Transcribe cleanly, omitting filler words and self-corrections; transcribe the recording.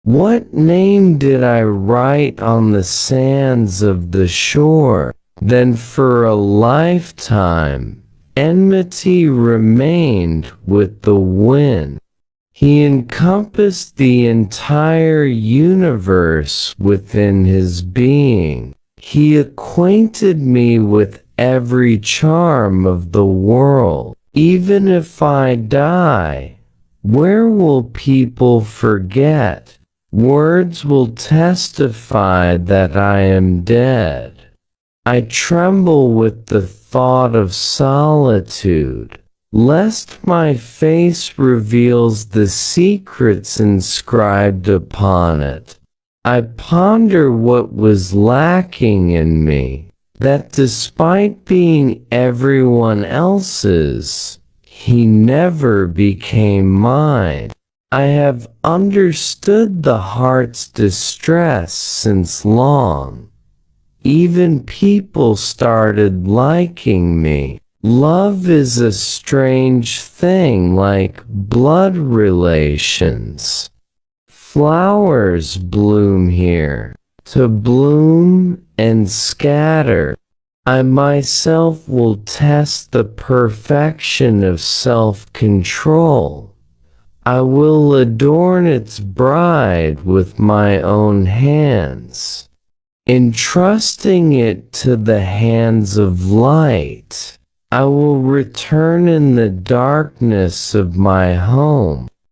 What name did I write on the sands of the shore? Then for a lifetime, enmity remained with the wind. He encompassed the entire universe within his being. He acquainted me with every charm of the world. Even if I die, where will people forget? Words will testify that I am dead. I tremble with the thought of solitude, lest my face reveals the secrets inscribed upon it. I ponder what was lacking in me, that despite being everyone else's, he never became mine. I have understood the heart's distress since long. Even people started liking me. Love is a strange thing, like blood relations. Flowers bloom here, to bloom and scatter. I myself will test the perfection of self-control. I will adorn its bride with my own hands, entrusting it to the hands of light. I will return in the darkness of my home,